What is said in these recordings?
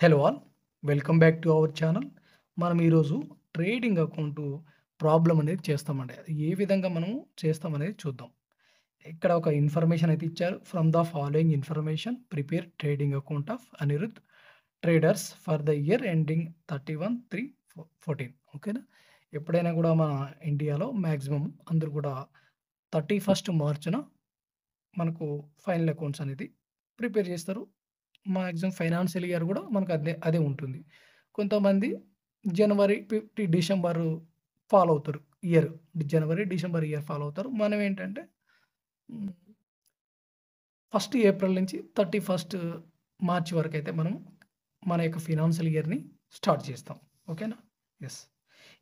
Hello all. Welcome back to our channel. మనం ఈరోజు trading account problem అనేది చేస్తామండి. అది ఏ విధంగా మనం చేస్తామనేది చూద్దాం. ఇక్కడ ఒక ఇన్ఫర్మేషన్ అయితే ఇచ్చారు. From the following information prepare trading account of Anirudh traders for the year ending 31/3/14 ఓకేనా. ఎప్పుడైనా కూడా మన ఇండియాలో మాక్సిమం అందరూ కూడా 31st మార్చ్‌న మనకు ఫైనల్ అకౌంట్స్ అనేది ప్రిపేర్ చేస్తారు. మాక్సిమం ఫైనాన్షియల్ ఇయర్ కూడా మనకు అదే ఉంటుంది. కొంతమంది జనవరి, డిసెంబర్ ఫాలో అవుతారు ఇయర్. జనవరి, డిసెంబర్ ఇయర్ ఫాలో అవుతారు. మనం ఏంటంటే హ్మ్. 1 ఏప్రిల్ నుంచి 31 మార్చ్ వరకైతే మనం మన యొక్క ఫినాన్షియల్ ఇయర్‌ని స్టార్ట్ చేస్తాం. ఓకేనా? యెస్.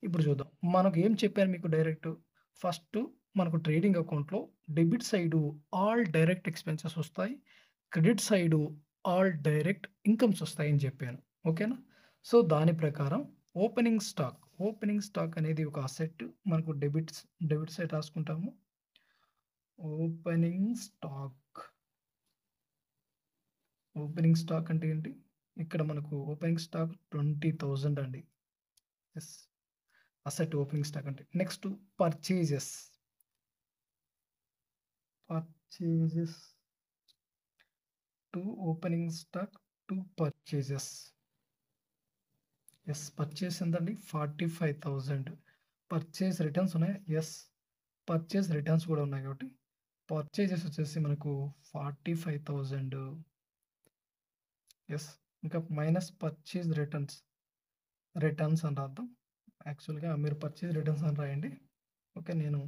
ఇప్పుడు చూద్దాం. మనకు ఏం చెప్పాను మీకు డైరెక్ట్. ఫస్టు మనకు ట్రేడింగ్ అకౌంట్‌లో debit side all direct expenses వస్తాయి. Credit side all direct incomes వస్తాయని చెప్పాను. ఓకేనా? సో, దాని ప్రకారం ఓపెనింగ్ స్టాక్ అనేది ఒక అసెట్. మనకు డెబిట్ సైడ్ రాసుకుంటాము. Opening stock. ఓపెనింగ్ స్టాక్ అంటే ఏంటి? ఇక్కడ మనకు ఓపెనింగ్ స్టాక్ 20,000 అండి. యెస్. అసెట్ ఓపెనింగ్ స్టాక్ అంటే. Next purchases. Purchases to opening stock to purchases. Yes. Purchase ఎంతండి? 45,000. పర్చేస్ రిటర్న్స్ ఉన్నాయా? యెస్. పర్చేస్ రిటర్న్స్ కూడా ఉన్నాయి కాబట్టి పర్చేజెస్ వచ్చేసి మనకు 45,000. యెస్. ఇంకా మైనస్ పర్చేస్ రిటర్న్స్ అని రాద్దాం. యాక్చువల్‌గా మీరు పర్చేస్ రిటర్న్స్ అని రాయండి. ఓకే. నేను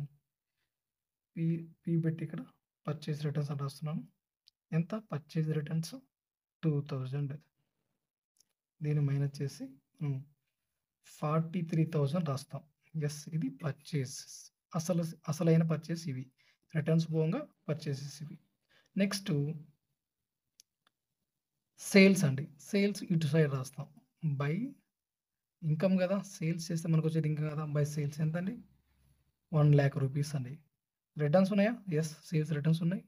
పి పి పెట్టి ఇక్కడ పర్చేస్ రిటర్న్స్ అని రాస్తున్నాను. ఎంత? Purchase returns 2,000. దీన్ని మైనస్ చేసి 43,000 రాస్తాం. యెస్. ఇది పర్చేసెస్. అసలైన పర్చేస్ ఇవి. రిటర్న్స్ పోగా పర్చేసెస్ ఇవి. నెక్స్ట్ సేల్స్ అండి. సేల్స్ ఇటు సైడ్ రాస్తాం. బై ఇన్‌కమ్ గదా! సేల్స్ చేస్తే మనకొచ్చేది ఇన్‌కమ్ కదా! బై సేల్స్ ఎంతండి? 1,00,000 రూపీస్ అండి. రిటర్న్స్ ఉన్నాయా? యెస్. సేల్స్ రిటర్న్స్ ఉన్నాయి.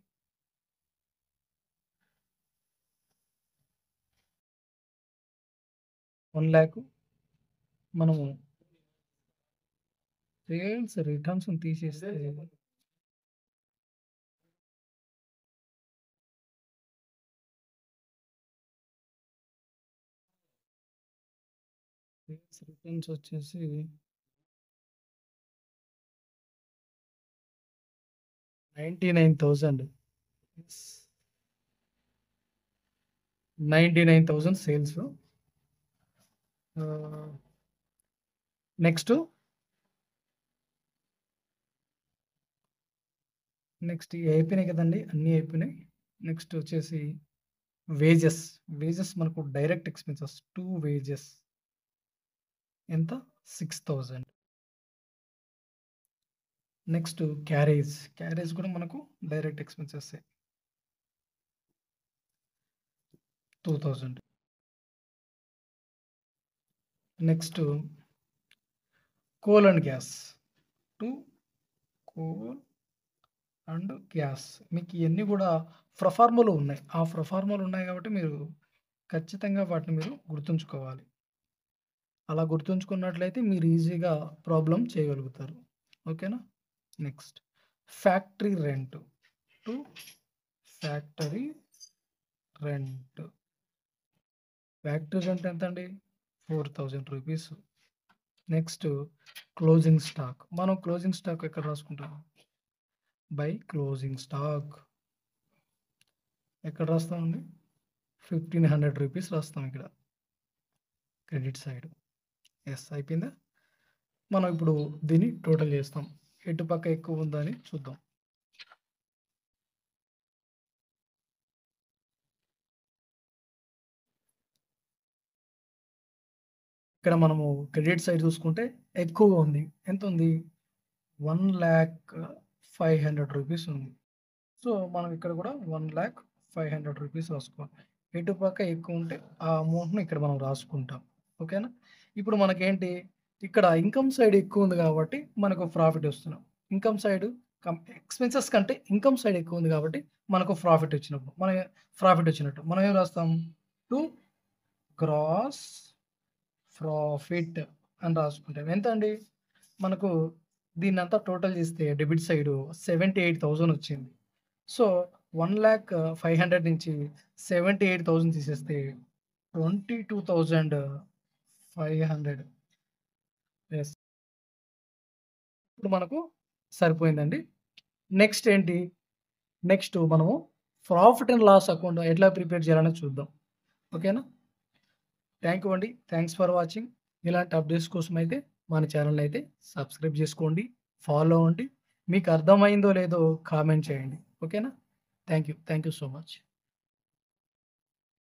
1,00,000 మనము సేల్స్ రిటర్న్స్‌ని తీసేస్తే సేల్స్ రిటర్న్స్ వచ్చేసి 99,000. యెస్. 99,000 సేల్స్. ఆహ్, నెక్స్ట్ ఇయి అయిపోయినాయి కదండీ! అన్నీ అయిపోయినాయి. నెక్స్ట్ వచ్చేసి వేజెస్. వేజెస్ మనకు డైరెక్ట్ ఎక్స్‌పెన్సెస్. 2 వేజెస్ ఎంత? 6,000. Next carriage. క్యారేజ్ కూడా మనకు డైరెక్ట్ ఎక్స్‌పెన్సెస్సే. 2,000. Next coal and gas. 2 coal and gas. మీకు ఇయన్నీ కూడా ప్రొఫార్మాలో ఉన్నాయి. ఆ ప్రొఫార్మాలో ఉన్నాయి కాబట్టి మీరు ఖచ్చితంగా వాటిని మీరు గుర్తుంచుకోవాలి. అలా గుర్తుంచుకున్నట్లయితే మీరు ఈజీగా ప్రాబ్లమ్ చేయగలుగుతారు. ఓకేనా? Next factory rent. To factory rent. Factory rent ఎంతండి? 4,000 రూపీస్. Next closing stock. మనం క్లోజింగ్ స్టాక్ ఎక్కడ రాసుకుంటాం? By closing stock. ఎక్కడ రాస్తామండి? 1,500 రూపీస్ రాస్తాం ఇక్కడ. Credit side. యెస్. అయిపోయిందా? మనం ఇప్పుడు దీన్ని టోటల్ చేస్తాం. ఎటు పక్క ఎక్కువ ఉందా అని చూద్దాం. ఇక్కడ మనము క్రెడిట్ సైడ్ చూసుకుంటే ఎక్కువగా ఉంది. ఎంతుంది? 1,05,000 రూపీస్ ఉంది. సో, మనం ఇక్కడ కూడా 1,05,000 రూపీస్ రాసుకోవాలి. ఎటు పక్క ఎక్కువ ఉంటే ఆ అమౌంట్‌ని ఇక్కడ మనం రాసుకుంటాం. ఓకేనా? ఇప్పుడు మనకేంటి ఇక్కడ ఇన్‌కమ్ సైడ్ ఎక్కువ ఉంది కాబట్టి మనకు ప్రాఫిట్ వస్తున్నాం. ఇన్‌కమ్ సైడ్ ఎక్స్‌పెన్సెస్ కంటే ఇన్‌కమ్ సైడ్ ఎక్కువ ఉంది కాబట్టి మనకు ప్రాఫిట్ వచ్చినట్టు. మనం ఏం రాస్తాం? టు గ్రాస్ ప్రాఫిట్ అని రాసుకుంటాం. ఎంత అండి? మనకు దీన్నంతా టోటల్ చేస్తే డెబిట్ సైడు 78,000 వచ్చింది. సో, 1,05,000 నుంచి 78,000 తీసేస్తే 22,500 యెస్. ఇప్పుడు మనకు సరిపోయిందండి. నెక్స్ట్ ఏంటి? నెక్స్ట్ మనము ప్రాఫిట్ అండ్ లాస్ అకౌంట్ ఎట్లా ప్రిపేర్ చేయాలనేది చూద్దాం. ఓకేనా? థాంక్ యూ అండి. Thanks for watching. ఇలాంటి అప్డేట్స్ కోసమైతే మన ఛానెల్‌ని అయితే సబ్స్క్రైబ్ చేసుకోండి. ఫాలో అవ్వండి. మీకు అర్థమైందో లేదో కామెంట్ చేయండి. ఓకేనా? Thank you. Thank you so much.